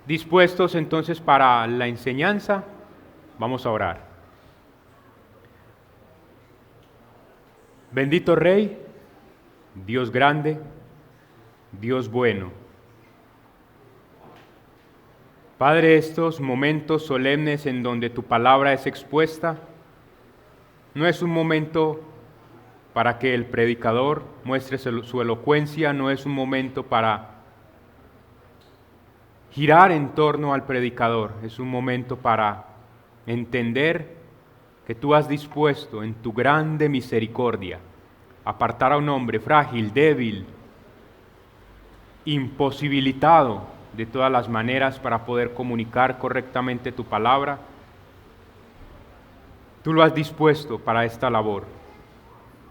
Dispuestos entonces para la enseñanza, vamos a orar. Bendito Rey, Dios grande, Dios bueno. Padre, estos momentos solemnes en donde tu palabra es expuesta, no es un momento para que el predicador muestre su elocuencia, no es un momento para girar en torno al predicador, es un momento para entender que tú has dispuesto en tu grande misericordia apartar a un hombre frágil, débil, imposibilitado de todas las maneras para poder comunicar correctamente tu palabra. Tú lo has dispuesto para esta labor.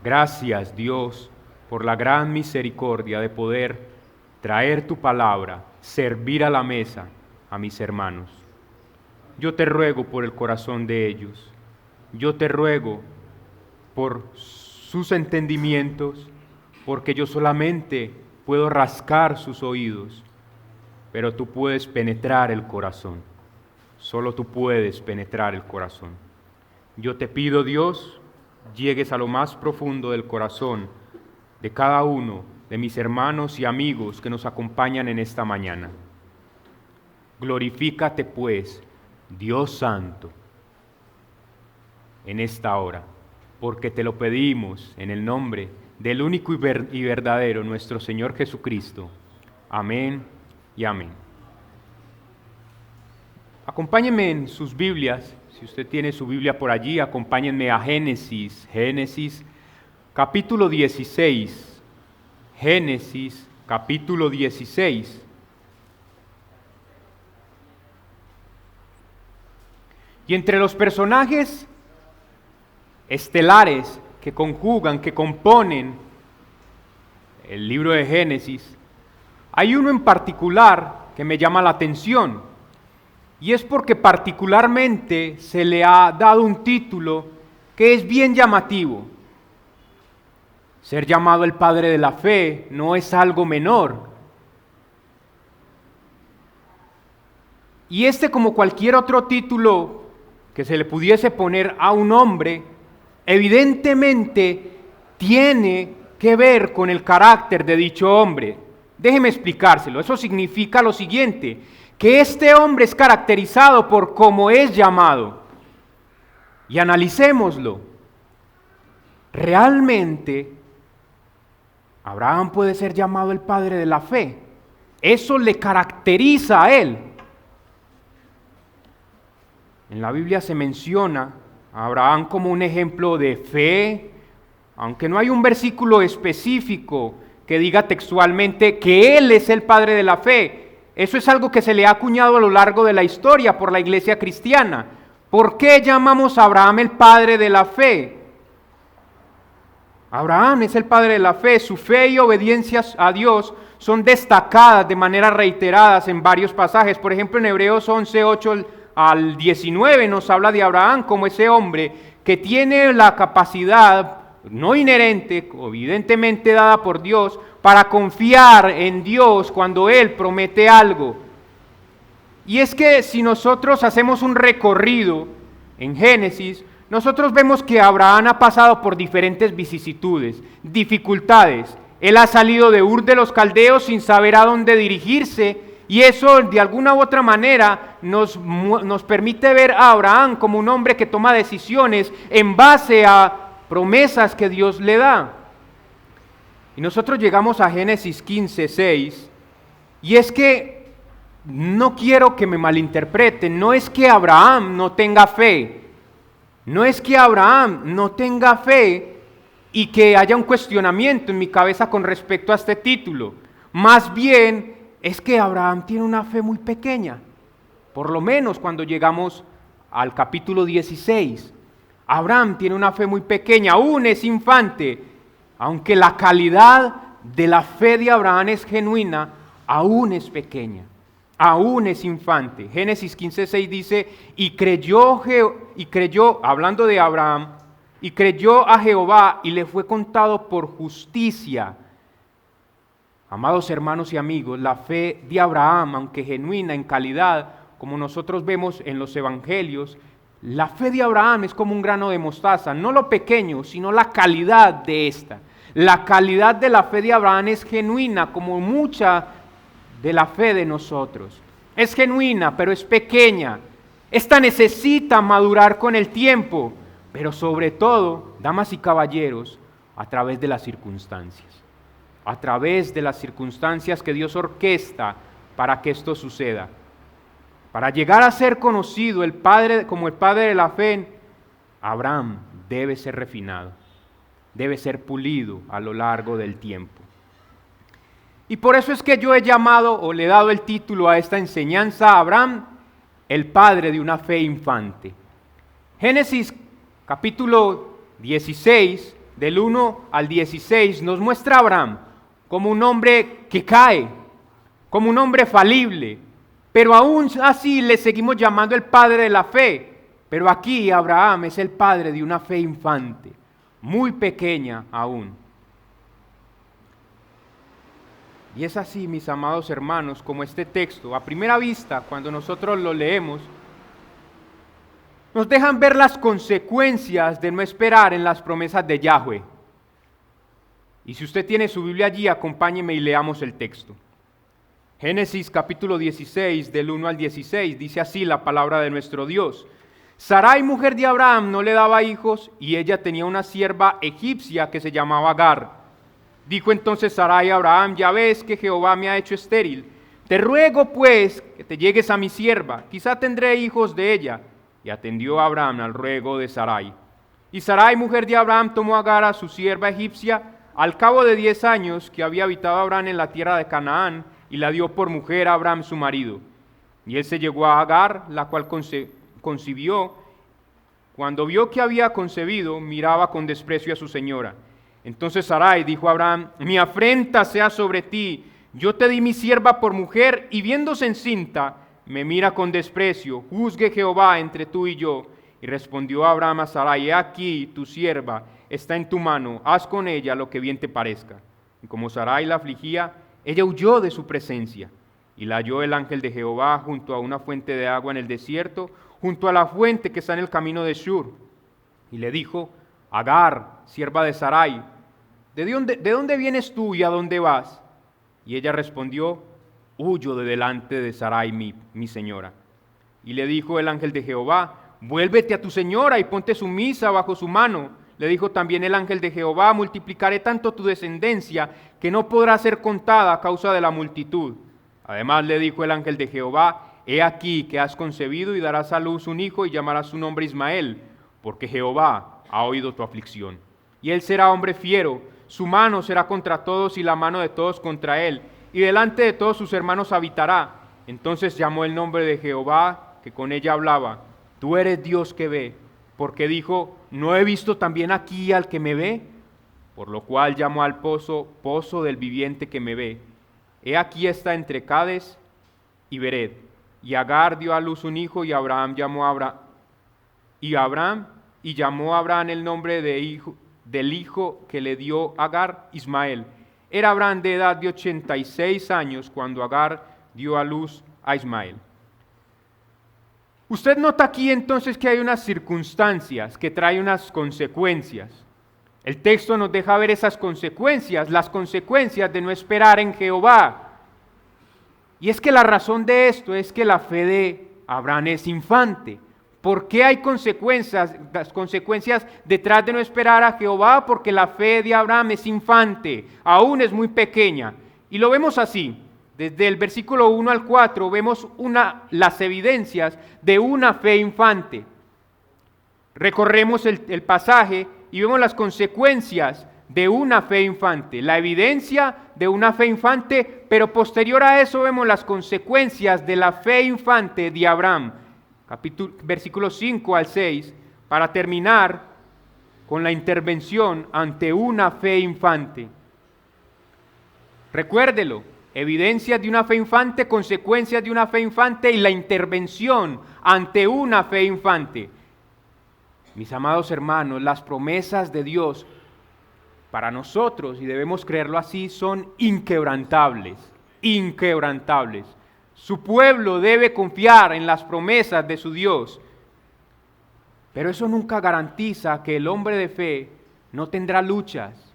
Gracias, Dios, por la gran misericordia de poder traer tu palabra, servir a la mesa a mis hermanos. Yo te ruego por el corazón de ellos. Yo te ruego por sus entendimientos, porque yo solamente puedo rascar sus oídos, pero tú puedes penetrar el corazón. Solo tú puedes penetrar el corazón. Yo te pido, Dios, llegues a lo más profundo del corazón de cada uno de mis hermanos y amigos que nos acompañan en esta mañana. Glorifícate pues, Dios Santo, en esta hora, porque te lo pedimos en el nombre del único y verdadero nuestro Señor Jesucristo. Amén y amén. Acompáñenme en sus Biblias, si usted tiene su Biblia por allí, acompáñenme a Génesis capítulo 16. Génesis capítulo 16. Y entre los personajes estelares que conjugan, que componen el libro de Génesis, hay uno en particular que me llama la atención, y es porque particularmente se le ha dado un título que es bien llamativo. Ser llamado el padre de la fe no es algo menor. Y como cualquier otro título que se le pudiese poner a un hombre, evidentemente tiene que ver con el carácter de dicho hombre. Déjeme explicárselo. Eso significa lo siguiente, que este hombre es caracterizado por cómo es llamado. Y analicémoslo. Realmente, Abraham puede ser llamado el padre de la fe. Eso le caracteriza a él. En la Biblia se menciona a Abraham como un ejemplo de fe, aunque no hay un versículo específico que diga textualmente que él es el padre de la fe. Eso es algo que se le ha acuñado a lo largo de la historia por la iglesia cristiana. ¿Por qué llamamos a Abraham el padre de la fe? Abraham es el padre de la fe, su fe y obediencia a Dios son destacadas de manera reiteradas en varios pasajes. Por ejemplo, en Hebreos 11, 8 al 19 nos habla de Abraham como ese hombre que tiene la capacidad, no inherente, evidentemente dada por Dios, para confiar en Dios cuando Él promete algo. Y es que si nosotros hacemos un recorrido en Génesis, nosotros vemos que Abraham ha pasado por diferentes vicisitudes, dificultades. Él ha salido de Ur de los Caldeos sin saber a dónde dirigirse, y eso de alguna u otra manera nos permite ver a Abraham como un hombre que toma decisiones en base a promesas que Dios le da. Y nosotros llegamos a Génesis 15, 6, y es que no quiero que me malinterpreten, no es que Abraham no tenga fe. No es que Abraham no tenga fe y que haya un cuestionamiento en mi cabeza con respecto a este título. Más bien es que Abraham tiene una fe muy pequeña. Por lo menos cuando llegamos al capítulo 16. Abraham tiene una fe muy pequeña, aún es infante. Aunque la calidad de la fe de Abraham es genuina, aún es pequeña. Aún es infante. Génesis 15:6 dice, y creyó, hablando de Abraham, y creyó a Jehová y le fue contado por justicia. Amados hermanos y amigos, la fe de Abraham, aunque genuina en calidad, como nosotros vemos en los evangelios, la fe de Abraham es como un grano de mostaza, no lo pequeño, sino la calidad de esta. La calidad de la fe de Abraham es genuina, como mucha de la fe de nosotros. Es genuina, pero es pequeña. Esta necesita madurar con el tiempo, pero sobre todo, damas y caballeros, a través de las circunstancias. A través de las circunstancias que Dios orquesta para que esto suceda. Para llegar a ser conocido como el padre de la fe, Abraham debe ser refinado, debe ser pulido a lo largo del tiempo. Y por eso es que yo he llamado o le he dado el título a esta enseñanza a Abraham, el padre de una fe infante. Génesis capítulo 16, del 1 al 16, nos muestra a Abraham como un hombre que cae, como un hombre falible, pero aún así le seguimos llamando el padre de la fe. Pero aquí Abraham es el padre de una fe infante, muy pequeña aún. Y es así, mis amados hermanos, como este texto, a primera vista, cuando nosotros lo leemos, nos dejan ver las consecuencias de no esperar en las promesas de Yahweh. Y si usted tiene su Biblia allí, acompáñeme y leamos el texto. Génesis capítulo 16, del 1 al 16, dice así la palabra de nuestro Dios. Sarai, mujer de Abraham, no le daba hijos, y ella tenía una sierva egipcia que se llamaba Agar. Dijo entonces Sarai a Abraham: ya ves que Jehová me ha hecho estéril. Te ruego pues que te llegues a mi sierva, quizá tendré hijos de ella. Y atendió Abraham al ruego de Sarai. Y Sarai, mujer de Abraham, tomó a Agar, a su sierva egipcia, al cabo de 10 años que había habitado Abraham en la tierra de Canaán, y la dio por mujer a Abraham su marido. Y él se llegó a Agar, la cual concibió. Cuando vio que había concebido, miraba con desprecio a su señora. Entonces Sarai dijo a Abraham: mi afrenta sea sobre ti, yo te di mi sierva por mujer, y viéndose encinta, me mira con desprecio. Juzgue Jehová entre tú y yo. Y respondió Abraham a Sarai: he aquí tu sierva está en tu mano, haz con ella lo que bien te parezca. Y como Sarai la afligía, ella huyó de su presencia. Y la halló el ángel de Jehová junto a una fuente de agua en el desierto, junto a la fuente que está en el camino de Shur. Y le dijo: Agar, sierva de Sarai, ¿de dónde vienes tú y a dónde vas? Y ella respondió: huyo de delante de Sarai, mi señora. Y le dijo el ángel de Jehová: vuélvete a tu señora y ponte sumisa bajo su mano. Le dijo también el ángel de Jehová: multiplicaré tanto tu descendencia que no podrá ser contada a causa de la multitud. Además le dijo el ángel de Jehová: he aquí que has concebido y darás a luz un hijo y llamarás su nombre Ismael, porque Jehová ha oído tu aflicción. Y él será hombre fiero, su mano será contra todos y la mano de todos contra él, y delante de todos sus hermanos habitará. Entonces llamó el nombre de Jehová, que con ella hablaba: tú eres Dios que ve, porque dijo: ¿no he visto también aquí al que me ve? Por lo cual llamó al pozo, pozo del viviente que me ve. He aquí está entre Cades y Bered. Y Agar dio a luz un hijo, y Abraham llamó a Abraham el nombre del hijo que le dio Agar, Ismael. Era Abraham de edad de 86 años cuando Agar dio a luz a Ismael. Usted nota aquí entonces que hay unas circunstancias que traen unas consecuencias. El texto nos deja ver esas consecuencias, las consecuencias de no esperar en Jehová. Y es que la razón de esto es que la fe de Abraham es infante. ¿Por qué hay consecuencias? Las consecuencias detrás de no esperar a Jehová, porque la fe de Abraham es infante, aún es muy pequeña. Y lo vemos así. Desde el versículo 1 al 4 vemos las evidencias de una fe infante. Recorremos el pasaje y vemos las consecuencias de una fe infante, la evidencia de una fe infante, pero posterior a eso vemos las consecuencias de la fe infante de Abraham. Versículos 5 al 6, para terminar con la intervención ante una fe infante. Recuérdelo. Evidencias de una fe infante, consecuencias de una fe infante y la intervención ante una fe infante. Mis amados hermanos, las promesas de Dios para nosotros, y debemos creerlo así, son inquebrantables, inquebrantables. Su pueblo debe confiar en las promesas de su Dios, pero eso nunca garantiza que el hombre de fe no tendrá luchas,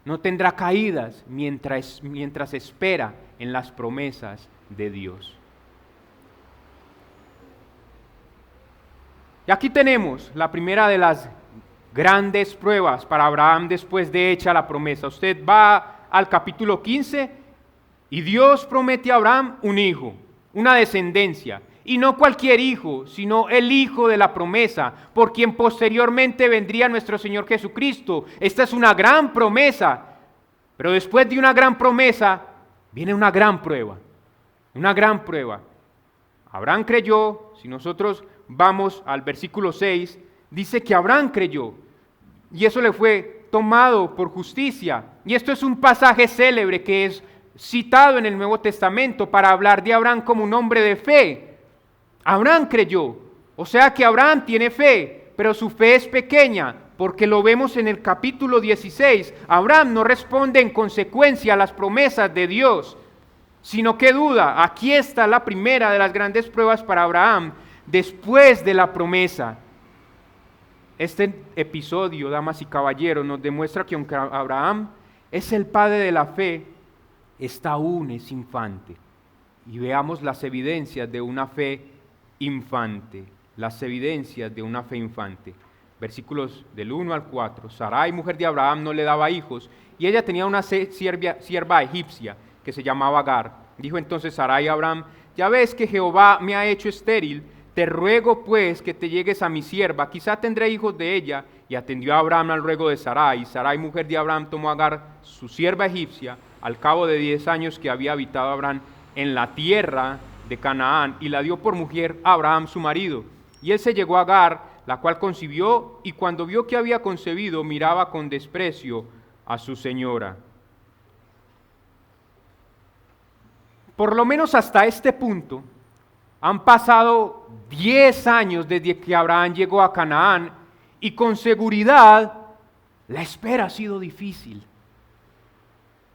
no tendrá caídas mientras espera en las promesas de Dios. Y aquí tenemos la primera de las grandes pruebas para Abraham después de hecha la promesa. Usted va al capítulo 15 y Dios promete a Abraham un hijo, una descendencia. Y no cualquier hijo, sino el hijo de la promesa, por quien posteriormente vendría nuestro Señor Jesucristo. Esta es una gran promesa, pero después de una gran promesa viene una gran prueba, una gran prueba. Abraham creyó. Si nosotros vamos al versículo 6, dice que Abraham creyó y eso le fue tomado por justicia. Y esto es un pasaje célebre que es citado en el Nuevo Testamento para hablar de Abraham como un hombre de fe. Abraham creyó, o sea que Abraham tiene fe, pero su fe es pequeña, porque lo vemos en el capítulo 16. Abraham no responde en consecuencia a las promesas de Dios, sino que duda. Aquí está la primera de las grandes pruebas para Abraham después de la promesa. Este episodio, damas y caballeros, nos demuestra que aunque Abraham es el padre de la fe, esta aún es infante. Y veamos las evidencias de una fe infante, las evidencias de una fe infante. Versículos del 1 al 4. Sarai, mujer de Abraham, no le daba hijos, y ella tenía una sierva egipcia que se llamaba Agar. Dijo entonces Sarai a Abraham: ya ves que Jehová me ha hecho estéril, te ruego pues que te llegues a mi sierva, quizá tendré hijos de ella. Y atendió a Abraham al ruego de Sarai. Sarai, mujer de Abraham, tomó a Agar, su sierva egipcia, al cabo de 10 años que había habitado Abraham en la tierra de Canaán, y la dio por mujer a Abraham su marido. Y él se llegó a Agar, la cual concibió, y cuando vio que había concebido, miraba con desprecio a su señora. Por lo menos hasta este punto, han pasado 10 años desde que Abraham llegó a Canaán, y con seguridad la espera ha sido difícil.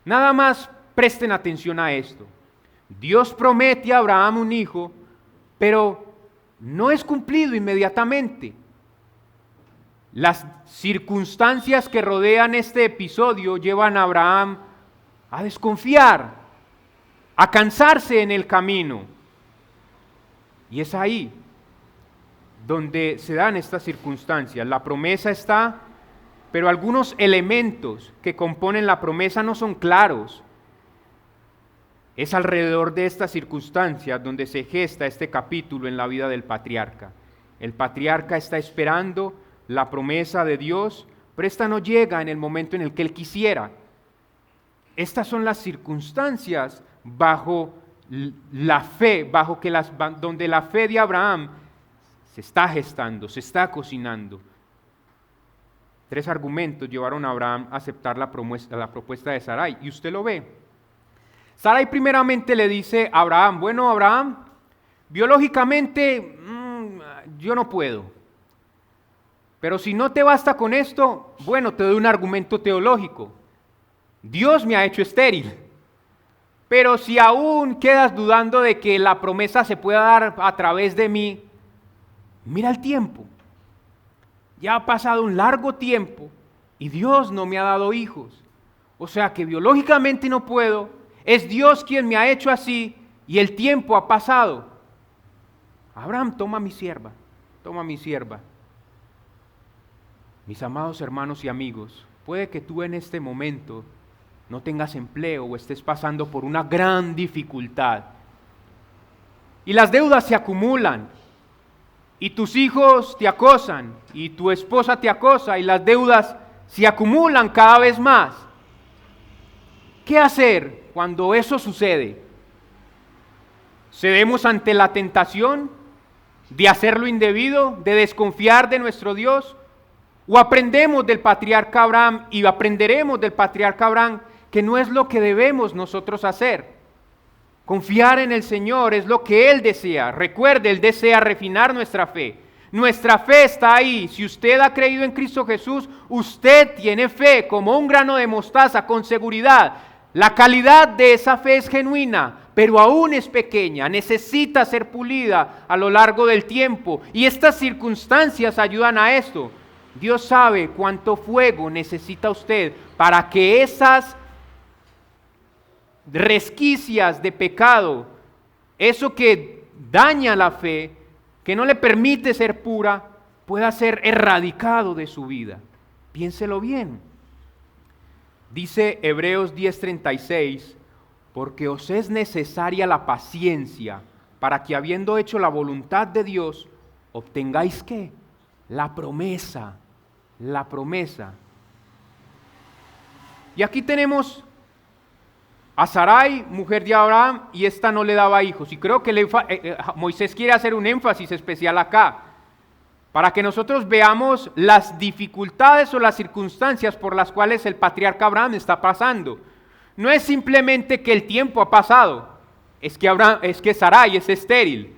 Nada más presten atención a esto. Dios promete a Abraham un hijo, pero no es cumplido inmediatamente. Las circunstancias que rodean este episodio llevan a Abraham a desconfiar, a cansarse en el camino. Y es ahí donde se dan estas circunstancias. La promesa está, pero algunos elementos que componen la promesa no son claros. Es alrededor de estas circunstancias donde se gesta este capítulo en la vida del patriarca. El patriarca está esperando la promesa de Dios, pero esta no llega en el momento en el que él quisiera. Estas son las circunstancias bajo la fe, donde la fe de Abraham se está gestando, se está cocinando. 3 argumentos llevaron a Abraham a aceptar la propuesta de Sarai, y usted lo ve. Sarai primeramente le dice a Abraham: bueno, Abraham, biológicamente yo no puedo, pero si no te basta con esto, bueno, te doy un argumento teológico. Dios me ha hecho estéril. Pero si aún quedas dudando de que la promesa se pueda dar a través de mí, mira el tiempo. Ya ha pasado un largo tiempo y Dios no me ha dado hijos. O sea que biológicamente no puedo, es Dios quien me ha hecho así y el tiempo ha pasado. Abraham, toma mi sierva, toma mi sierva. Mis amados hermanos y amigos, puede que tú en este momento no tengas empleo o estés pasando por una gran dificultad. Y las deudas se acumulan, y tus hijos te acosan, y tu esposa te acosa, y las deudas se acumulan cada vez más. ¿Qué hacer cuando eso sucede? ¿Cedemos ante la tentación de hacer lo indebido, de desconfiar de nuestro Dios? ¿O aprendemos del patriarca Abraham y aprenderemos del patriarca Abraham que no es lo que debemos nosotros hacer? Confiar en el Señor es lo que Él desea. Recuerde, Él desea refinar nuestra fe. Nuestra fe está ahí. Si usted ha creído en Cristo Jesús, usted tiene fe como un grano de mostaza con seguridad. La calidad de esa fe es genuina, pero aún es pequeña, necesita ser pulida a lo largo del tiempo. Y estas circunstancias ayudan a esto. Dios sabe cuánto fuego necesita usted para que esas resquicias de pecado, eso que daña la fe, que no le permite ser pura, pueda ser erradicado de su vida. Piénselo bien. Dice Hebreos 10:36, porque os es necesaria la paciencia para que habiendo hecho la voluntad de Dios, obtengáis ¿qué? La promesa. Y aquí tenemos a Sarai, mujer de Abraham, y esta no le daba hijos. Y creo que Moisés quiere hacer un énfasis especial acá, para que nosotros veamos las dificultades o las circunstancias por las cuales el patriarca Abraham está pasando. No es simplemente que el tiempo ha pasado, es que Sarai es estéril.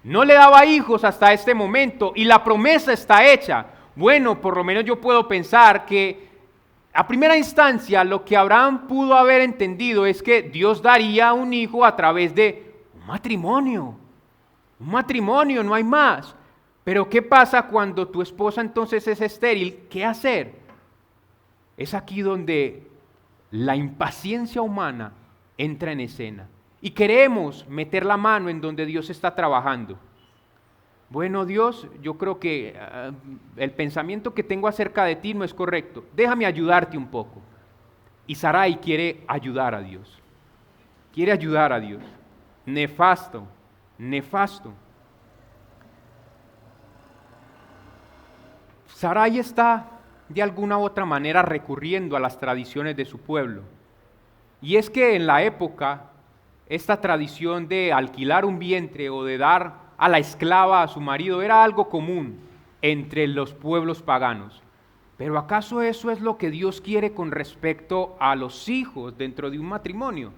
No le daba hijos hasta este momento y la promesa está hecha. Bueno, por lo menos yo puedo pensar que a primera instancia lo que Abraham pudo haber entendido es que Dios daría un hijo a través de un matrimonio. Un matrimonio, no hay más. Pero ¿qué pasa cuando tu esposa entonces es estéril? ¿Qué hacer? Es aquí donde la impaciencia humana entra en escena. Y queremos meter la mano en donde Dios está trabajando. Bueno, Dios, yo creo que el pensamiento que tengo acerca de ti no es correcto. Déjame ayudarte un poco. Y Sarai quiere ayudar a Dios. Quiere ayudar a Dios. Nefasto. Sarai está de alguna u otra manera recurriendo a las tradiciones de su pueblo. Y es que en la época, esta tradición de alquilar un vientre o de dar a la esclava a su marido era algo común entre los pueblos paganos. Pero ¿acaso eso es lo que Dios quiere con respecto a los hijos dentro de un matrimonio?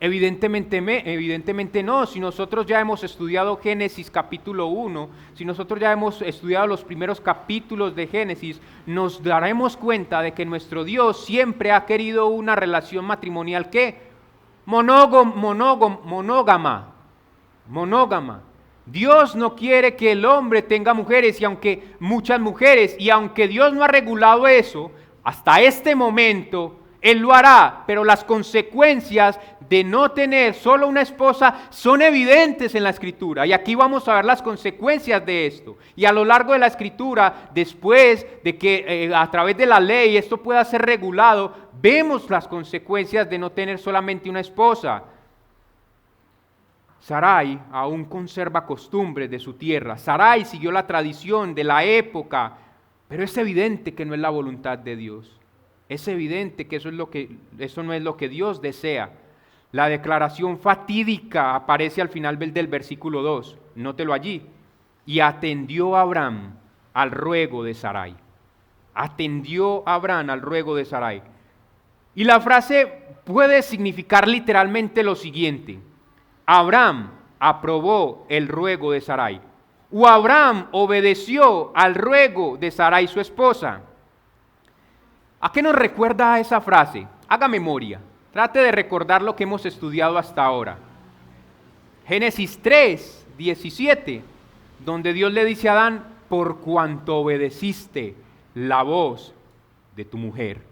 Evidentemente no. Si nosotros ya hemos estudiado Génesis capítulo 1, si nosotros ya hemos estudiado los primeros capítulos de Génesis, nos daremos cuenta de que nuestro Dios siempre ha querido una relación matrimonial que monógama. Dios no quiere que el hombre tenga mujeres, y aunque muchas mujeres, y aunque Dios no ha regulado eso, hasta este momento Él lo hará, pero las consecuencias de no tener solo una esposa son evidentes en la Escritura, y aquí vamos a ver las consecuencias de esto. Y a lo largo de la Escritura, después de que a través de la ley esto pueda ser regulado, vemos las consecuencias de no tener solamente una esposa. Sarai aún conserva costumbres de su tierra. Sarai siguió la tradición de la época, pero es evidente que no es la voluntad de Dios. Es evidente que eso no es lo que Dios desea. La declaración fatídica aparece al final del versículo 2. Nótelo allí. Y atendió Abraham al ruego de Sarai. Atendió Abraham al ruego de Sarai. Y la frase puede significar literalmente lo siguiente: Abraham aprobó el ruego de Sarai, o Abraham obedeció al ruego de Sarai, su esposa. ¿A qué nos recuerda esa frase? Haga memoria, trate de recordar lo que hemos estudiado hasta ahora. Génesis 3:17, donde Dios le dice a Adán: por cuanto obedeciste la voz de tu mujer.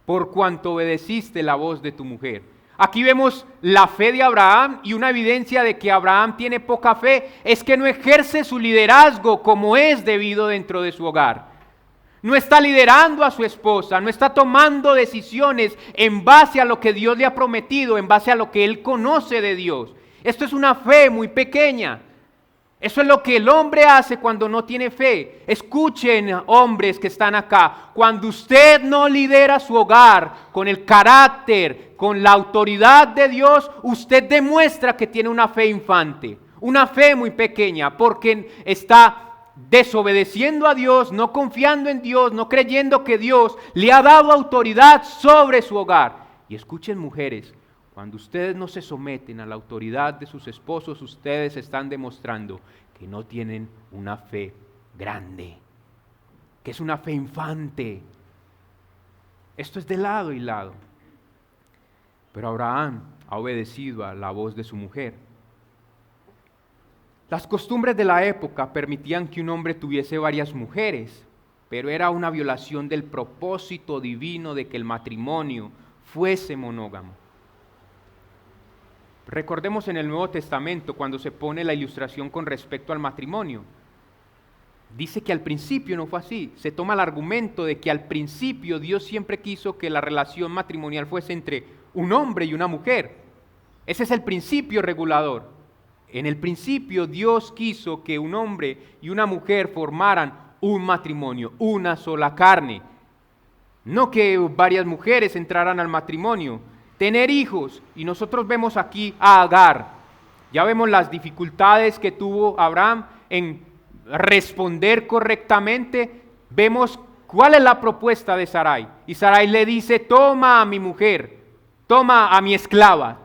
Por cuanto obedeciste la voz de tu mujer. Aquí vemos la fe de Abraham, y una evidencia de que Abraham tiene poca fe es que no ejerce su liderazgo como es debido dentro de su hogar. No está liderando a su esposa, no está tomando decisiones en base a lo que Dios le ha prometido, en base a lo que él conoce de Dios. Esto es una fe muy pequeña. Eso es lo que el hombre hace cuando no tiene fe. Escuchen, hombres que están acá, cuando usted no lidera su hogar con el carácter, con la autoridad de Dios, usted demuestra que tiene una fe infante, una fe muy pequeña, porque está desobedeciendo a Dios, no confiando en Dios, no creyendo que Dios le ha dado autoridad sobre su hogar. Y escuchen, mujeres, Cuando ustedes no se someten a la autoridad de sus esposos, ustedes están demostrando que no tienen una fe grande, que es una fe infante. Esto es de lado y lado. Pero Abraham ha obedecido a la voz de su mujer. Las costumbres de la época permitían que un hombre tuviese varias mujeres, pero era una violación del propósito divino de que el matrimonio fuese monógamo. Recordemos en el Nuevo Testamento cuando se pone la ilustración con respecto al matrimonio. Dice que al principio no fue así. Se toma el argumento de que al principio Dios siempre quiso que la relación matrimonial fuese entre un hombre y una mujer. Ese es el principio regulador. En el principio Dios quiso que un hombre y una mujer formaran un matrimonio, una sola carne. No que varias mujeres entraran al matrimonio. Tener hijos, y nosotros vemos aquí a Agar. Ya vemos las dificultades que tuvo Abraham en responder correctamente. Vemos cuál es la propuesta de Sarai. Y Sarai le dice: toma a mi mujer, toma a mi esclava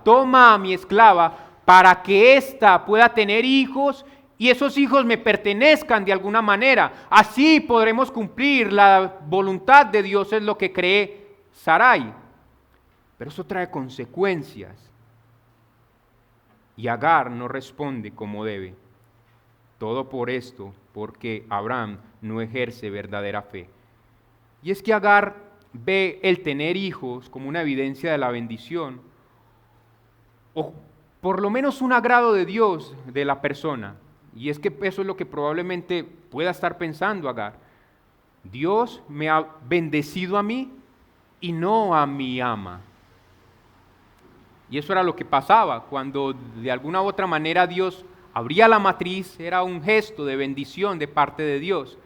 para que ésta pueda tener hijos y esos hijos me pertenezcan de alguna manera. Así podremos cumplir la voluntad de Dios, es lo que cree Sarai. Pero eso trae consecuencias. Y Agar no responde como debe. Todo por esto, porque Abraham no ejerce verdadera fe. Y es que Agar ve el tener hijos como una evidencia de la bendición, o por lo menos un agrado de Dios de la persona. Y es que eso es lo que probablemente pueda estar pensando Agar. Dios me ha bendecido a mí y no a mi ama. Y eso era lo que pasaba cuando de alguna u otra manera Dios abría la matriz, era un gesto de bendición de parte de Dios.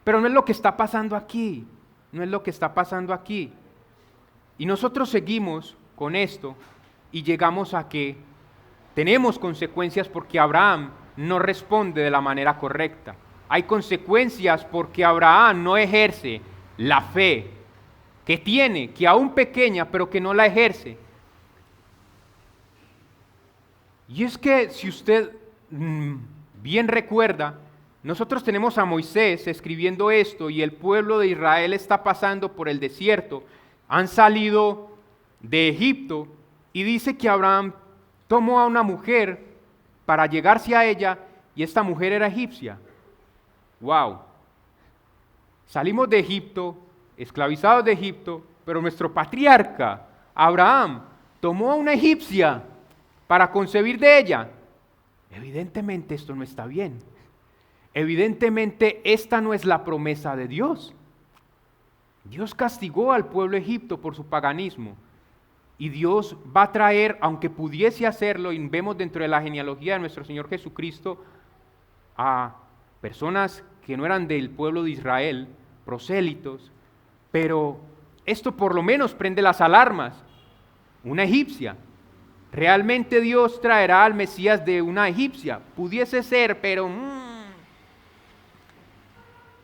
Pero no es lo que está pasando aquí, no es lo que está pasando aquí. Y nosotros seguimos con esto y llegamos a que tenemos consecuencias porque Abraham no responde de la manera correcta. Hay consecuencias porque Abraham no ejerce la fe que tiene, que aún pequeña, pero que no la ejerce. Y es que si usted bien recuerda, nosotros tenemos a Moisés escribiendo esto y el pueblo de Israel está pasando por el desierto. Han salido de Egipto y dice que Abraham tomó a una mujer para llegarse a ella y esta mujer era egipcia. ¡Wow! Salimos de Egipto, esclavizados de Egipto, pero nuestro patriarca, Abraham, tomó a una egipcia para concebir de ella. Evidentemente esto no está bien. Evidentemente esta no es la promesa de Dios. Dios castigó al pueblo de Egipto por su paganismo. Y Dios va a traer, aunque pudiese hacerlo, y vemos dentro de la genealogía de nuestro Señor Jesucristo, a personas que no eran del pueblo de Israel, prosélitos, pero esto por lo menos prende las alarmas. Una egipcia. ¿Realmente Dios traerá al Mesías de una egipcia? Pudiese ser, pero...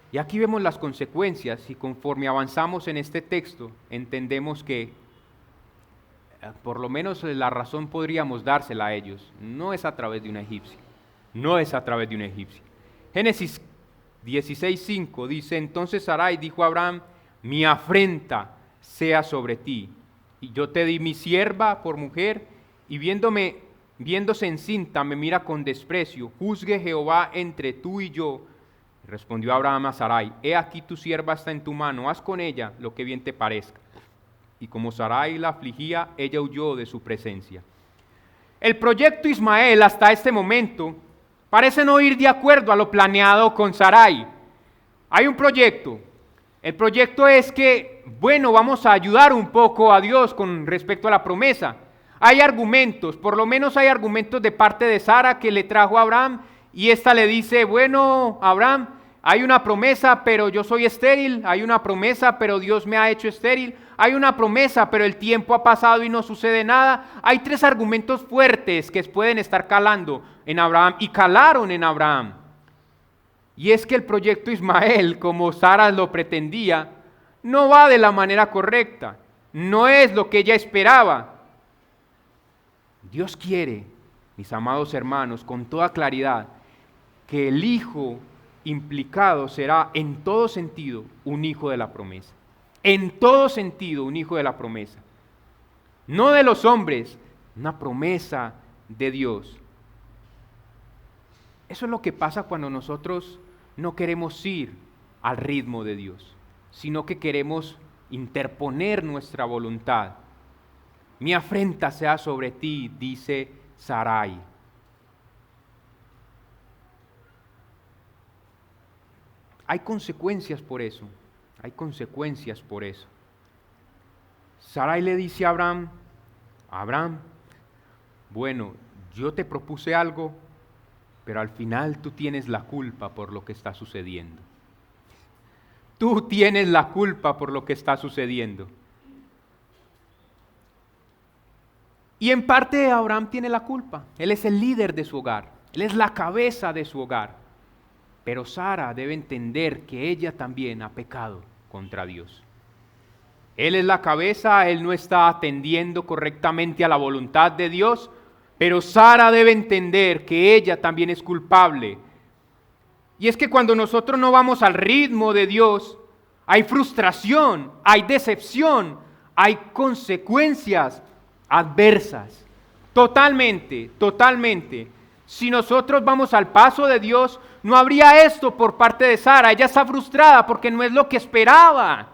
Y aquí vemos las consecuencias y conforme avanzamos en este texto, entendemos que por lo menos la razón podríamos dársela a ellos. No es a través de una egipcia. No es a través de una egipcia. Génesis 16:5 dice: entonces Sarai dijo a Abraham: mi afrenta sea sobre ti, y yo te di mi sierva por mujer, y viéndose encinta me mira con desprecio. Juzgue Jehová entre tú y yo. Respondió Abraham a Sarai: he aquí tu sierva está en tu mano, haz con ella lo que bien te parezca. Y como Sarai la afligía, ella huyó de su presencia. El proyecto Ismael hasta este momento parece no ir de acuerdo a lo planeado con Sarai. Hay un proyecto. El proyecto es que, bueno, vamos a ayudar un poco a Dios con respecto a la promesa. Hay argumentos, por lo menos hay argumentos de parte de Sara que le trajo a Abraham, y ésta le dice: bueno, Abraham, hay una promesa, pero yo soy estéril. Hay una promesa, pero Dios me ha hecho estéril. Hay una promesa, pero el tiempo ha pasado y no sucede nada. Hay tres argumentos fuertes que pueden estar calando en Abraham y calaron en Abraham. Y es que el proyecto Ismael, como Sara lo pretendía, no va de la manera correcta. No es lo que ella esperaba. Dios quiere, mis amados hermanos, con toda claridad, que el hijo implicado será en todo sentido un hijo de la promesa. En todo sentido un hijo de la promesa. No de los hombres, una promesa de Dios. Eso es lo que pasa cuando nosotros no queremos ir al ritmo de Dios, sino que queremos interponer nuestra voluntad. Mi afrenta sea sobre ti, dice Sarai. Hay consecuencias por eso, hay consecuencias por eso. Sarai le dice a Abraham, bueno, yo te propuse algo, pero al final tú tienes la culpa por lo que está sucediendo. Tú tienes la culpa por lo que está sucediendo. Y en parte Abraham tiene la culpa. Él es el líder de su hogar. Él es la cabeza de su hogar. Pero Sara debe entender que ella también ha pecado contra Dios. Él es la cabeza, él no está atendiendo correctamente a la voluntad de Dios, pero Sara debe entender que ella también es culpable. Y es que cuando nosotros no vamos al ritmo de Dios, hay frustración, hay decepción, hay consecuencias adversas. Totalmente, totalmente. Si nosotros vamos al paso de Dios, no habría esto por parte de Sara. Ella está frustrada porque no es lo que esperaba.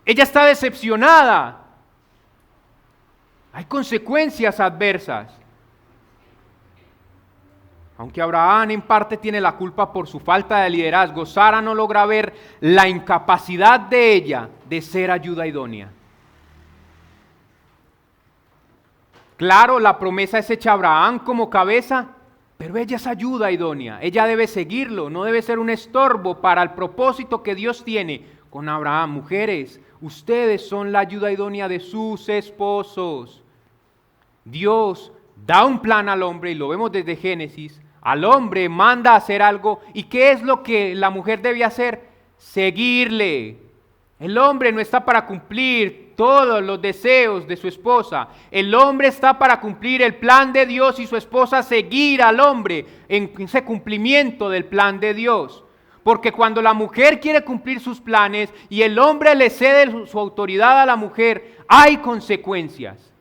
Ella está decepcionada. Hay consecuencias adversas. Aunque Abraham en parte tiene la culpa por su falta de liderazgo, Sara no logra ver la incapacidad de ella de ser ayuda idónea. Claro, la promesa es hecha a Abraham como cabeza, pero ella es ayuda idónea. Ella debe seguirlo, no debe ser un estorbo para el propósito que Dios tiene con Abraham. Mujeres, ustedes son la ayuda idónea de sus esposos. Dios da un plan al hombre, y lo vemos desde Génesis. Al hombre manda a hacer algo, ¿y qué es lo que la mujer debe hacer? Seguirle. El hombre no está para cumplir todos los deseos de su esposa. El hombre está para cumplir el plan de Dios y su esposa seguir al hombre en ese cumplimiento del plan de Dios. Porque cuando la mujer quiere cumplir sus planes y el hombre le cede su autoridad a la mujer, hay consecuencias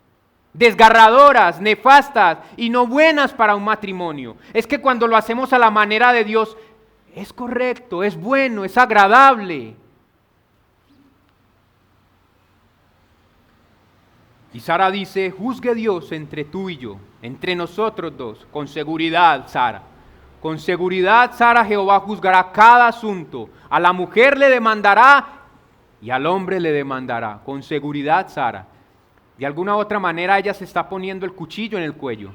desgarradoras, nefastas y no buenas para un matrimonio. Es que cuando lo hacemos a la manera de Dios, es correcto, es bueno, es agradable. Y Sara dice, juzgue Dios entre tú y yo, entre nosotros dos, con seguridad, Sara. Con seguridad, Sara, Jehová juzgará cada asunto. A la mujer le demandará y al hombre le demandará. Con seguridad, Sara. De alguna u otra manera ella se está poniendo el cuchillo en el cuello.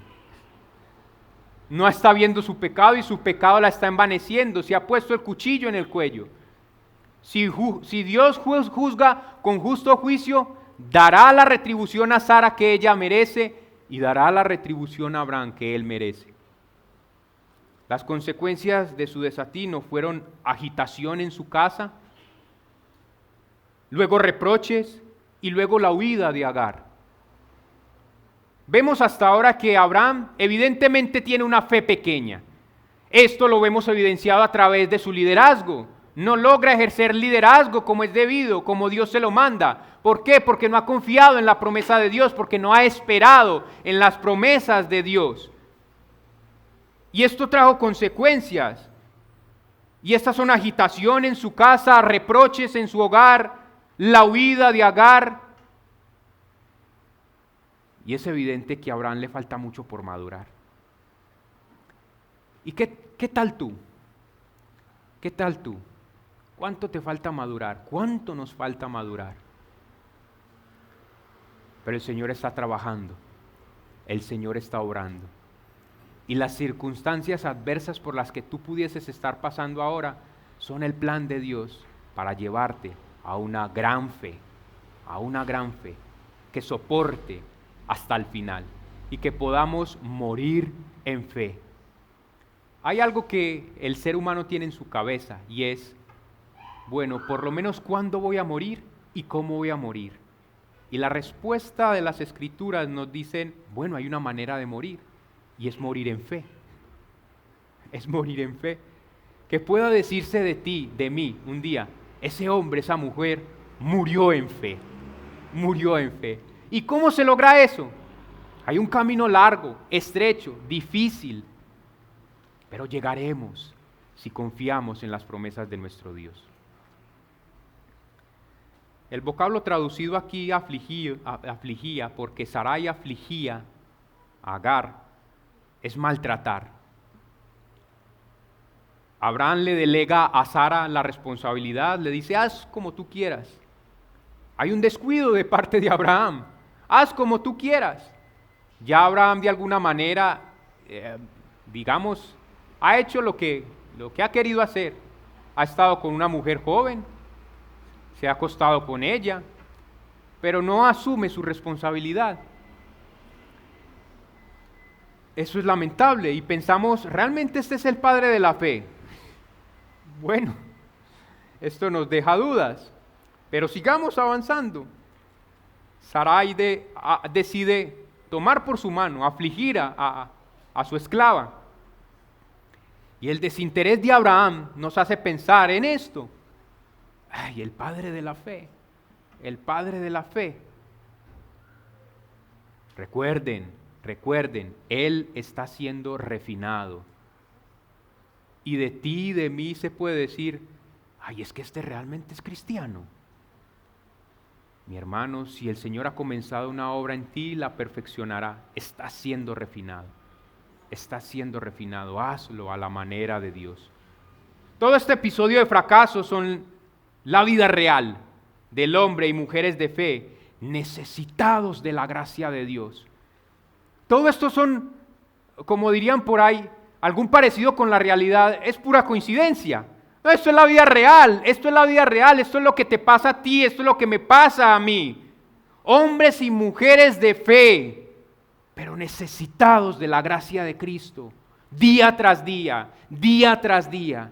No está viendo su pecado y su pecado la está envaneciendo. Se ha puesto el cuchillo en el cuello. Si Dios juzga con justo juicio, dará la retribución a Sara que ella merece y dará la retribución a Abraham que él merece. Las consecuencias de su desatino fueron agitación en su casa, luego reproches y luego la huida de Agar. Vemos hasta ahora que Abraham evidentemente tiene una fe pequeña. Esto lo vemos evidenciado a través de su liderazgo. No logra ejercer liderazgo como es debido, como Dios se lo manda. ¿Por qué? Porque no ha confiado en la promesa de Dios, porque no ha esperado en las promesas de Dios. Y esto trajo consecuencias. Y estas son agitación en su casa, reproches en su hogar, la huida de Agar. Y es evidente que a Abraham le falta mucho por madurar. ¿Y qué tal tú? ¿Qué tal tú? ¿Cuánto te falta madurar? ¿Cuánto nos falta madurar? Pero el Señor está trabajando. El Señor está obrando. Y las circunstancias adversas por las que tú pudieses estar pasando ahora son el plan de Dios para llevarte a una gran fe que soporte hasta el final y que podamos morir en fe. Hay algo que el ser humano tiene en su cabeza y es, bueno, por lo menos cuándo voy a morir y cómo voy a morir. Y la respuesta de las Escrituras nos dicen, bueno, hay una manera de morir, y es morir en fe. Es morir en fe. Que pueda decirse de ti, de mí, un día, ese hombre, esa mujer, murió en fe. Murió en fe. ¿Y cómo se logra eso? Hay un camino largo, estrecho, difícil, pero llegaremos si confiamos en las promesas de nuestro Dios. El vocablo traducido aquí afligía, porque Sarai afligía a Agar, es maltratar. Abraham le delega a Sara la responsabilidad, le dice, haz como tú quieras. Hay un descuido de parte de Abraham, haz como tú quieras. Ya Abraham de alguna manera, digamos, ha hecho lo que ha querido hacer. Ha estado con una mujer joven, se ha acostado con ella, pero no asume su responsabilidad. Eso es lamentable y pensamos, ¿realmente este es el padre de la fe? Bueno, esto nos deja dudas, pero sigamos avanzando. Sarai decide tomar por su mano, afligir a su esclava. Y el desinterés de Abraham nos hace pensar en esto. Ay, el padre de la fe, el padre de la fe. Recuerden, él está siendo refinado. Y de ti y de mí se puede decir, ay, es que este realmente es cristiano. Mi hermano, si el Señor ha comenzado una obra en ti, la perfeccionará. Está siendo refinado. Está siendo refinado. Hazlo a la manera de Dios. Todo este episodio de fracaso son la vida real del hombre y mujeres de fe necesitados de la gracia de Dios. Todo esto son, como dirían por ahí, algún parecido con la realidad, es pura coincidencia. No, esto es la vida real, esto es la vida real, esto es lo que te pasa a ti, esto es lo que me pasa a mí. Hombres y mujeres de fe, pero necesitados de la gracia de Cristo, día tras día, día tras día.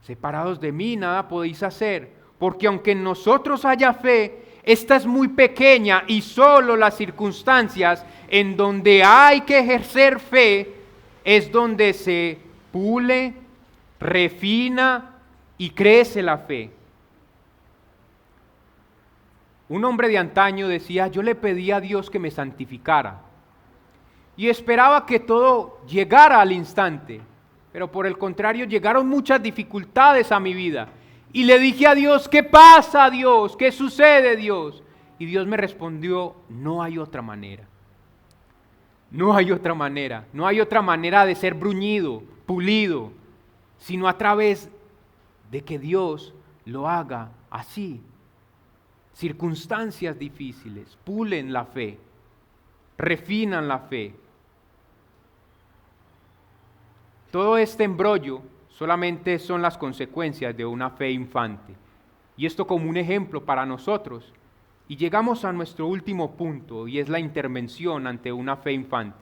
Separados de mí nada podéis hacer, porque aunque en nosotros haya fe, esta es muy pequeña y solo las circunstancias en donde hay que ejercer fe es donde se pule, refina y crece la fe. Un hombre de antaño decía, yo le pedí a Dios que me santificara y esperaba que todo llegara al instante, pero por el contrario llegaron muchas dificultades a mi vida. Y le dije a Dios, ¿qué pasa, Dios? ¿Qué sucede, Dios? Y Dios me respondió, no hay otra manera. No hay otra manera. No hay otra manera de ser bruñido, pulido, sino a través de que Dios lo haga así. Circunstancias difíciles pulen la fe, refinan la fe. Todo este embrollo solamente son las consecuencias de una fe infante. Y esto como un ejemplo para nosotros. Y llegamos a nuestro último punto, y es la intervención ante una fe infante.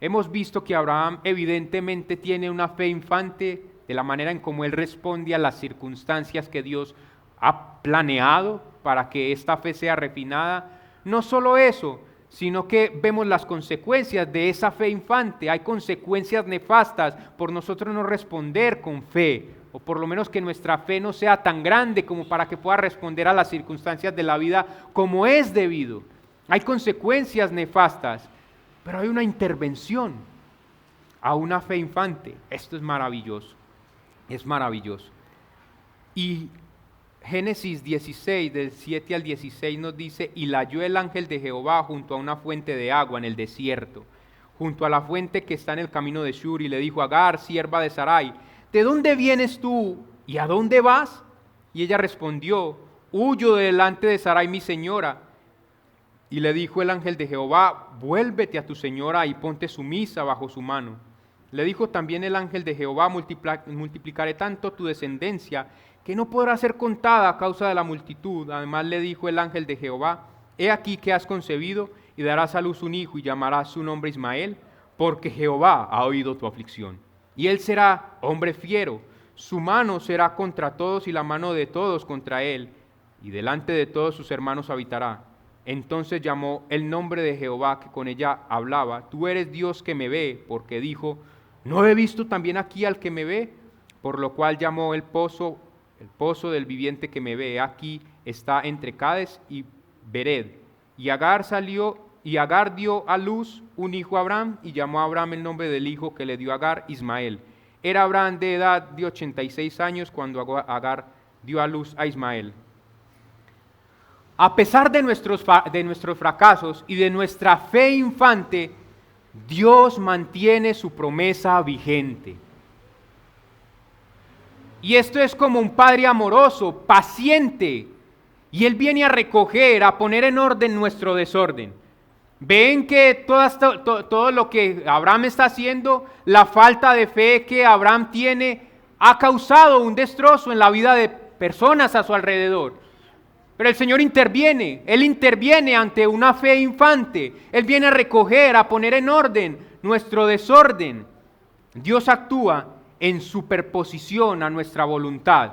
Hemos visto que Abraham evidentemente tiene una fe infante de la manera en cómo él responde a las circunstancias que Dios ha planeado para que esta fe sea refinada. No solo eso, sino que vemos las consecuencias de esa fe infante. Hay consecuencias nefastas por nosotros no responder con fe, o por lo menos que nuestra fe no sea tan grande como para que pueda responder a las circunstancias de la vida como es debido. Hay consecuencias nefastas, pero hay una intervención a una fe infante. Esto es maravilloso, es maravilloso. Y Génesis 16, del 7 al 16 nos dice, y la halló el ángel de Jehová junto a una fuente de agua en el desierto, junto a la fuente que está en el camino de Shur, y le dijo, Agar, sierva de Sarai, ¿de dónde vienes tú y a dónde vas? Y ella respondió, huyo de delante de Sarai mi señora. Y le dijo el ángel de Jehová, vuélvete a tu señora y ponte sumisa bajo su mano. Le dijo también el ángel de Jehová, multiplicaré tanto tu descendencia, que no podrá ser contada a causa de la multitud. Además le dijo el ángel de Jehová, he aquí que has concebido y darás a luz un hijo y llamarás su nombre Ismael, porque Jehová ha oído tu aflicción. Y él será hombre fiero, su mano será contra todos y la mano de todos contra él, y delante de todos sus hermanos habitará. Entonces llamó el nombre de Jehová que con ella hablaba, tú eres Dios que me ve, porque dijo, ¿no he visto también aquí al que me ve? Por lo cual llamó el pozo del viviente que me ve. Aquí está entre Cades y Bered. Y Agar dio a luz un hijo a Abraham, y llamó a Abraham el nombre del hijo que le dio a Agar, Ismael. Era Abraham de edad de 86 años cuando Agar dio a luz a Ismael. A pesar de nuestros fracasos y de nuestra fe infante, Dios mantiene su promesa vigente. Y esto es como un padre amoroso, paciente, y Él viene a recoger, a poner en orden nuestro desorden. Ven que todo lo que Abraham está haciendo, la falta de fe que Abraham tiene, ha causado un destrozo en la vida de personas a su alrededor. Pero el Señor interviene, Él interviene ante una fe infante, Él viene a recoger, a poner en orden nuestro desorden. Dios actúa en superposición a nuestra voluntad.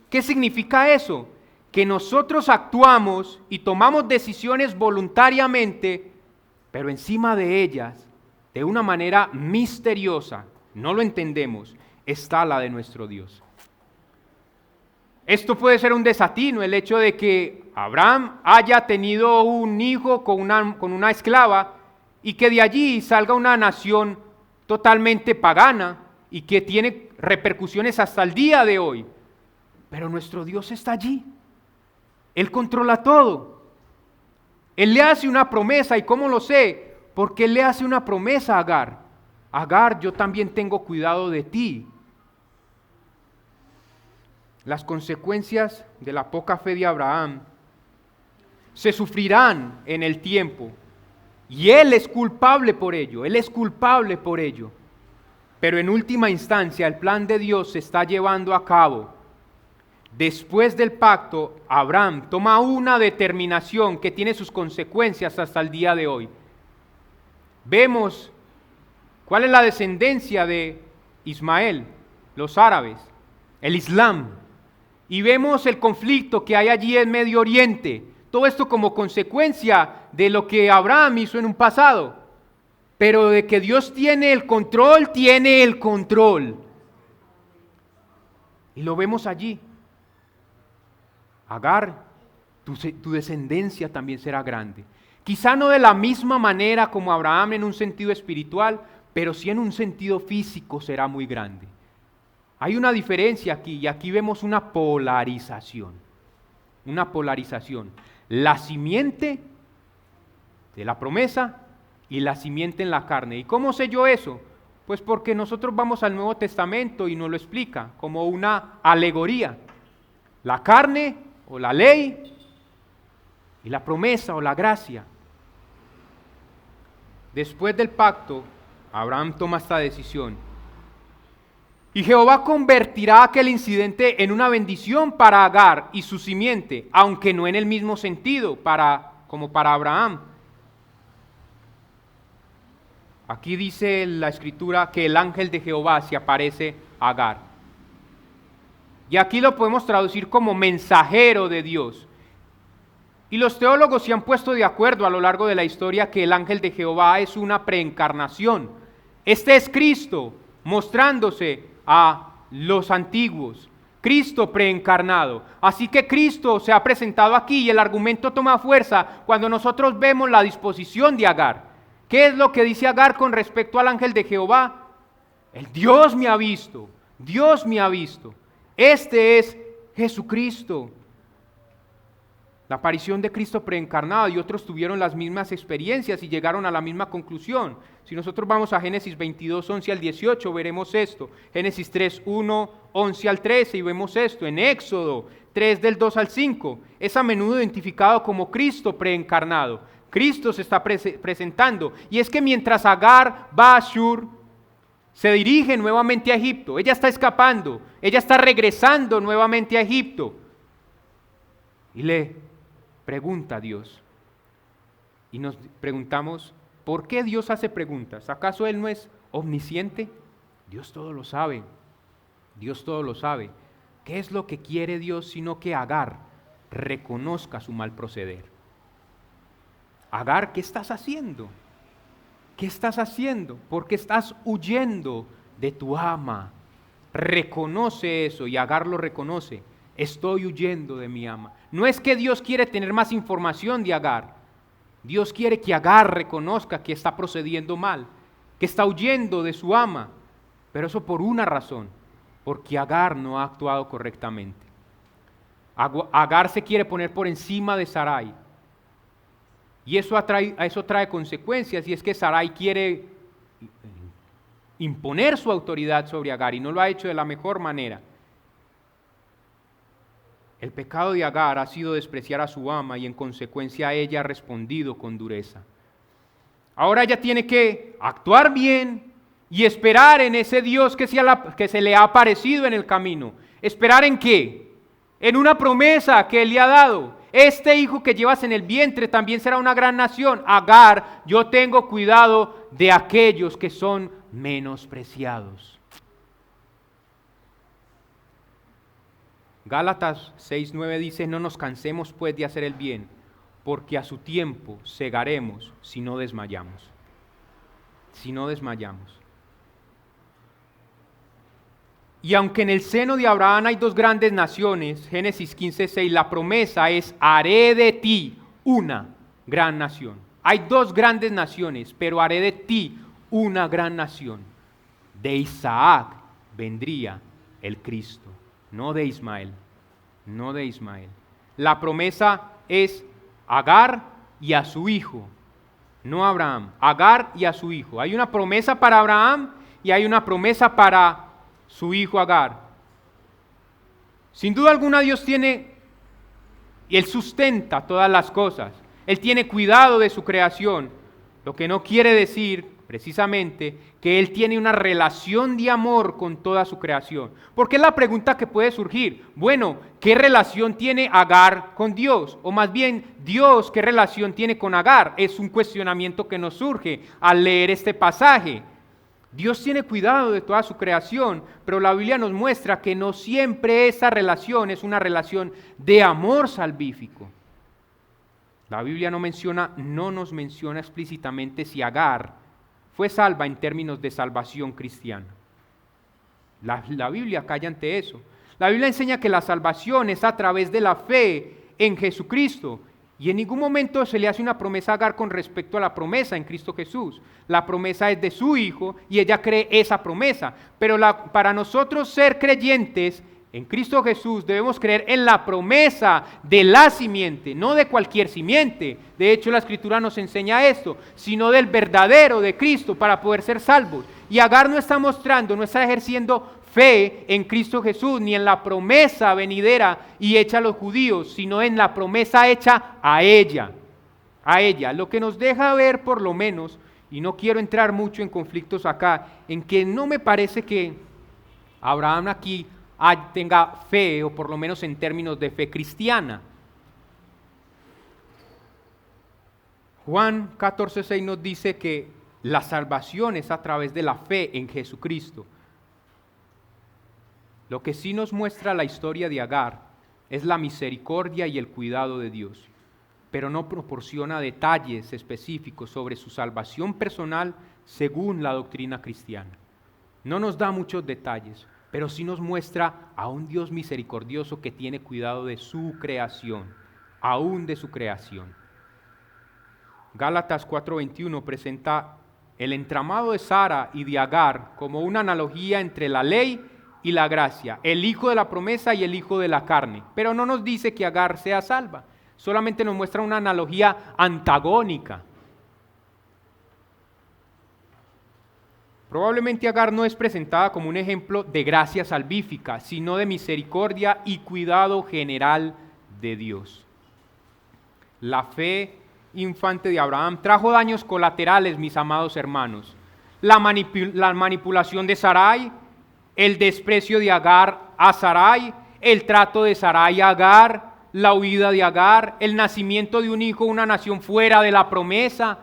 ¿Qué significa eso? Que nosotros actuamos y tomamos decisiones voluntariamente, pero encima de ellas, de una manera misteriosa, no lo entendemos, está la de nuestro Dios. Esto puede ser un desatino, el hecho de que Abraham haya tenido un hijo con una esclava y que de allí salga una nación totalmente pagana y que tiene repercusiones hasta el día de hoy. Pero nuestro Dios está allí. Él controla todo. Él le hace una promesa, ¿y cómo lo sé? Porque Él le hace una promesa a Agar. Agar, yo también tengo cuidado de ti. Las consecuencias de la poca fe de Abraham se sufrirán en el tiempo. Y Él es culpable por ello, Él es culpable por ello. Pero en última instancia el plan de Dios se está llevando a cabo. Después del pacto, Abraham toma una determinación que tiene sus consecuencias hasta el día de hoy. Vemos cuál es la descendencia de Ismael, los árabes, el Islam. Y vemos el conflicto que hay allí en Medio Oriente. Todo esto como consecuencia de lo que Abraham hizo en un pasado. Pero de que Dios tiene el control, tiene el control. Y lo vemos allí. Agar, tu descendencia también será grande. Quizá no de la misma manera como Abraham en un sentido espiritual, pero sí en un sentido físico será muy grande. Hay una diferencia aquí, y aquí vemos una polarización. Una polarización. La simiente de la promesa y la simiente en la carne. ¿Y cómo sé yo eso? Pues porque nosotros vamos al Nuevo Testamento y nos lo explica como una alegoría. La carne o la ley y la promesa o la gracia. Después del pacto, Abraham toma esta decisión. Y Jehová convertirá aquel incidente en una bendición para Agar y su simiente, aunque no en el mismo sentido como para Abraham. Aquí dice la Escritura que el ángel de Jehová se aparece a Agar. Y aquí lo podemos traducir como mensajero de Dios. Y los teólogos se han puesto de acuerdo a lo largo de la historia que el ángel de Jehová es una preencarnación. Este es Cristo mostrándose a los antiguos, Cristo preencarnado. Así que Cristo se ha presentado aquí y el argumento toma fuerza cuando nosotros vemos la disposición de Agar. ¿Qué es lo que dice Agar con respecto al ángel de Jehová? El Dios me ha visto, Dios me ha visto. Este es Jesucristo. La aparición de Cristo preencarnado, y otros tuvieron las mismas experiencias y llegaron a la misma conclusión. Si nosotros vamos a Génesis 22, 11 al 18, veremos esto. Génesis 3, 1, 11 al 13, y vemos esto. En Éxodo 3, del 2 al 5, es a menudo identificado como Cristo preencarnado. Cristo se está presentando. Y es que mientras Agar va a Shur, se dirige nuevamente a Egipto. Ella está escapando, ella está regresando nuevamente a Egipto. Y le pregunta a Dios. Y nos preguntamos, ¿por qué Dios hace preguntas? ¿Acaso Él no es omnisciente? Dios todo lo sabe. Dios todo lo sabe. ¿Qué es lo que quiere Dios sino que Agar reconozca su mal proceder. Agar, ¿qué estás haciendo? ¿Qué estás haciendo? ¿Por qué estás huyendo de tu ama? Reconoce eso, y Agar lo reconoce. Estoy huyendo de mi ama. No es que Dios quiere tener más información de Agar. Dios quiere que Agar reconozca que está procediendo mal, que está huyendo de su ama. Pero eso por una razón, porque Agar no ha actuado correctamente. Agar se quiere poner por encima de Sarai. Y eso trae consecuencias, y es que Sarai quiere imponer su autoridad sobre Agar, y no lo ha hecho de la mejor manera. El pecado de Agar ha sido despreciar a su ama, y en consecuencia ella ha respondido con dureza. Ahora ella tiene que actuar bien y esperar en ese Dios que se le ha aparecido en el camino. ¿Esperar en qué? En una promesa que Él le ha dado. Este hijo que llevas en el vientre también será una gran nación. Agar, yo tengo cuidado de aquellos que son menospreciados. Gálatas 6:9 dice: no nos cansemos pues de hacer el bien, porque a su tiempo segaremos si no desmayamos. Si no desmayamos. Y aunque en el seno de Abraham hay dos grandes naciones, Génesis 15:6, la promesa es: haré de ti una gran nación. Hay dos grandes naciones, pero haré de ti una gran nación. De Isaac vendría el Cristo, no de Ismael, no de Ismael. La promesa es Agar y a su hijo, no a Abraham. Agar y a su hijo. Hay una promesa para Abraham y hay una promesa para su hijo Agar. Sin duda alguna Dios tiene, y Él sustenta todas las cosas. Él tiene cuidado de su creación, lo que no quiere decir precisamente que Él tiene una relación de amor con toda su creación. Porque es la pregunta que puede surgir. Bueno, ¿qué relación tiene Agar con Dios? O más bien, Dios, ¿qué relación tiene con Agar? Es un cuestionamiento que nos surge al leer este pasaje. Dios tiene cuidado de toda su creación, pero la Biblia nos muestra que no siempre esa relación es una relación de amor salvífico. La Biblia no nos menciona explícitamente si Agar fue salva en términos de salvación cristiana. La Biblia calla ante eso. La Biblia enseña que la salvación es a través de la fe en Jesucristo. Y en ningún momento se le hace una promesa a Agar con respecto a la promesa en Cristo Jesús. La promesa es de su Hijo y ella cree esa promesa. Pero para nosotros ser creyentes en Cristo Jesús debemos creer en la promesa de la simiente, no de cualquier simiente. De hecho, la Escritura nos enseña esto, sino del verdadero de Cristo para poder ser salvos. Y Agar no está ejerciendo fe en Cristo Jesús, ni en la promesa venidera y hecha a los judíos, sino en la promesa hecha a ella. A ella. Lo que nos deja ver por lo menos, y no quiero entrar mucho en conflictos acá, en que no me parece que Abraham aquí tenga fe, o por lo menos en términos de fe cristiana. Juan 14:6 nos dice que la salvación es a través de la fe en Jesucristo. Lo que sí nos muestra la historia de Agar es la misericordia y el cuidado de Dios, pero no proporciona detalles específicos sobre su salvación personal según la doctrina cristiana. No nos da muchos detalles, pero sí nos muestra a un Dios misericordioso que tiene cuidado de su creación, aún de su creación. Gálatas 4:21 presenta el entramado de Sara y de Agar como una analogía entre la ley y la gracia, el hijo de la promesa y el hijo de la carne. Pero no nos dice que Agar sea salva, solamente nos muestra una analogía antagónica. Probablemente Agar no es presentada como un ejemplo de gracia salvífica, sino de misericordia y cuidado general de Dios. La fe infante de Abraham trajo daños colaterales, mis amados hermanos. La manipulación de Sarai, el desprecio de Agar a Sarai, el trato de Sarai a Agar, la huida de Agar, el nacimiento de un hijo, una nación fuera de la promesa.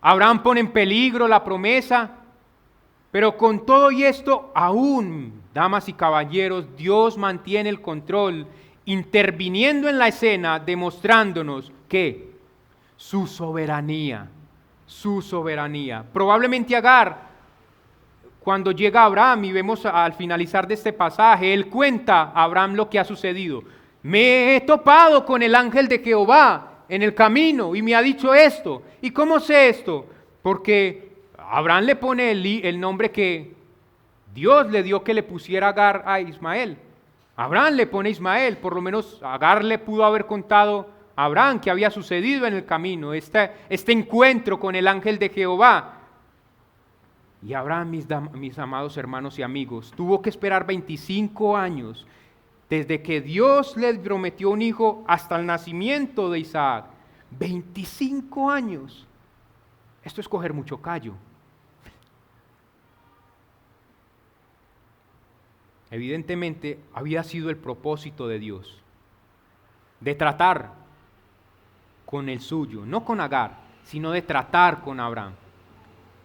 Abraham pone en peligro la promesa, pero con todo y esto, aún, damas y caballeros, Dios mantiene el control interviniendo en la escena, demostrándonos que su soberanía, su soberanía. Probablemente Agar, cuando llega Abraham y vemos al finalizar de este pasaje, él cuenta a Abraham lo que ha sucedido. Me he topado con el ángel de Jehová en el camino y me ha dicho esto. ¿Y cómo sé esto? Porque Abraham le pone el nombre que Dios le dio que le pusiera Agar a Ismael. Abraham le pone Ismael, por lo menos Agar le pudo haber contado a Abraham qué había sucedido en el camino, este encuentro con el ángel de Jehová. Y Abraham, mis amados hermanos y amigos, tuvo que esperar 25 años desde que Dios le prometió un hijo hasta el nacimiento de Isaac. 25 años. Esto es coger mucho callo. Evidentemente había sido el propósito de Dios de tratar con el suyo, no con Agar, sino de tratar con Abraham.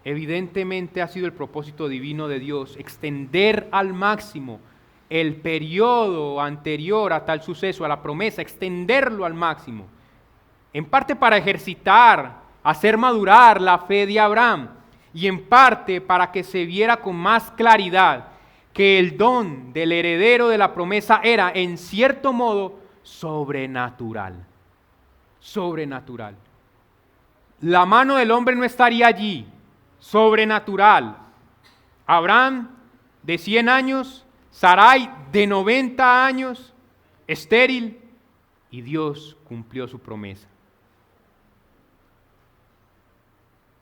Evidentemente ha sido el propósito divino de Dios extender al máximo el periodo anterior a tal suceso, a la promesa, extenderlo al máximo, en parte para ejercitar, hacer madurar la fe de Abraham, y en parte para que se viera con más claridad que el don del heredero de la promesa era, en cierto modo, sobrenatural. Sobrenatural. La mano del hombre no estaría allí, sobrenatural. Abraham de 100 años, Sarai de 90 años, estéril, y Dios cumplió su promesa.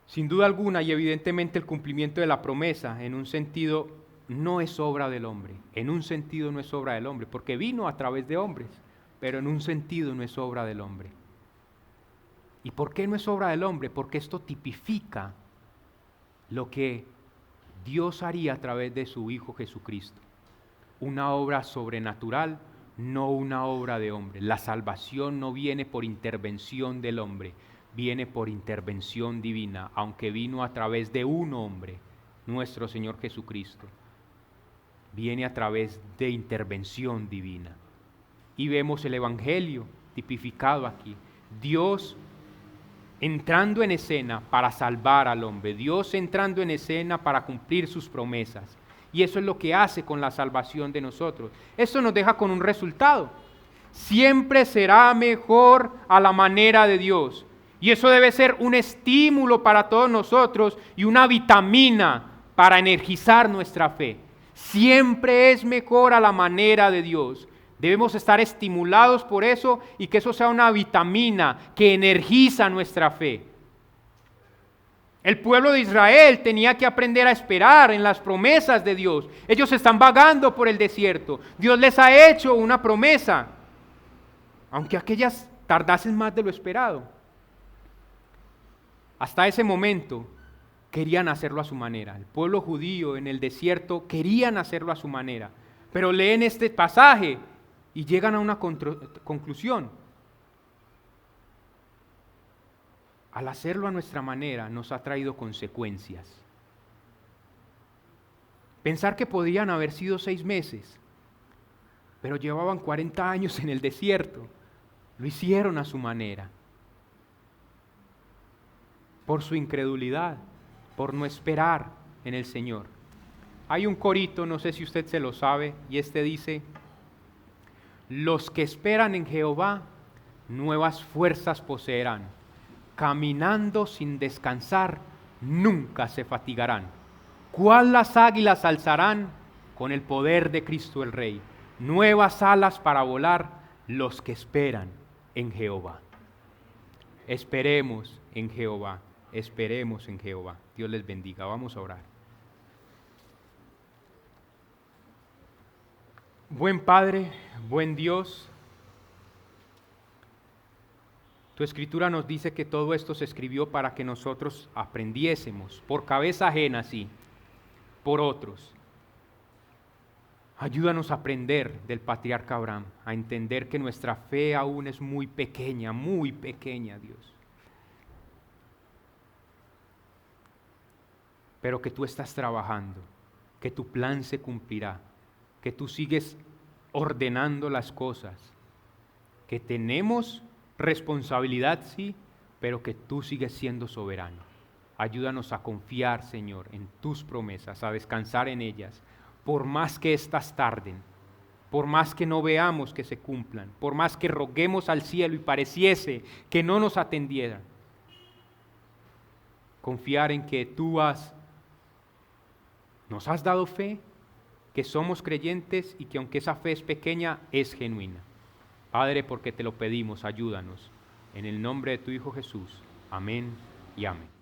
Sin duda alguna, y evidentemente el cumplimiento de la promesa, en un sentido, no es obra del hombre. En un sentido no es obra del hombre, porque vino a través de hombres, pero en un sentido no es obra del hombre. ¿Y por qué no es obra del hombre? Porque esto tipifica lo que Dios haría a través de su Hijo Jesucristo. Una obra sobrenatural, no una obra de hombre. La salvación no viene por intervención del hombre, viene por intervención divina, aunque vino a través de un hombre, nuestro Señor Jesucristo. Viene a través de intervención divina. Y vemos el Evangelio tipificado aquí. Dios entrando en escena para salvar al hombre. Dios entrando en escena para cumplir sus promesas. Y eso es lo que hace con la salvación de nosotros. Eso nos deja con un resultado. Siempre será mejor a la manera de Dios. Y eso debe ser un estímulo para todos nosotros y una vitamina para energizar nuestra fe. Siempre es mejor a la manera de Dios. Debemos estar estimulados por eso y que eso sea una vitamina que energiza nuestra fe. El pueblo de Israel tenía que aprender a esperar en las promesas de Dios. Ellos están vagando por el desierto. Dios les ha hecho una promesa, aunque aquellas tardasen más de lo esperado. Hasta ese momento querían hacerlo a su manera. El pueblo judío en el desierto querían hacerlo a su manera. Pero leen este pasaje y llegan a una conclusión. Al hacerlo a nuestra manera nos ha traído consecuencias. Pensar que podían haber sido 6 meses, pero llevaban 40 años en el desierto. Lo hicieron a su manera. Por su incredulidad, por no esperar en el Señor. Hay un corito, no sé si usted se lo sabe, y este dice: los que esperan en Jehová, nuevas fuerzas poseerán. Caminando sin descansar, nunca se fatigarán. ¿Cuál las águilas alzarán? Con el poder de Cristo el Rey. Nuevas alas para volar, los que esperan en Jehová. Esperemos en Jehová. Esperemos en Jehová. Dios les bendiga. Vamos a orar. Buen Padre, buen Dios, tu Escritura nos dice que todo esto se escribió para que nosotros aprendiésemos, por cabeza ajena, sí, por otros. Ayúdanos a aprender del patriarca Abraham, a entender que nuestra fe aún es muy pequeña, Dios. Pero que tú estás trabajando, que tu plan se cumplirá, que tú sigues ordenando las cosas que tenemos responsabilidad, sí, pero que tú sigues siendo soberano. Ayúdanos a confiar, Señor, en tus promesas, a descansar en ellas, por más que éstas tarden, por más que no veamos que se cumplan, por más que roguemos al cielo y pareciese que no nos atendieran. Confiar en que tú nos has dado fe, que somos creyentes y que aunque esa fe es pequeña, es genuina. Padre, porque te lo pedimos, ayúdanos. En el nombre de tu Hijo Jesús. Amén y amén.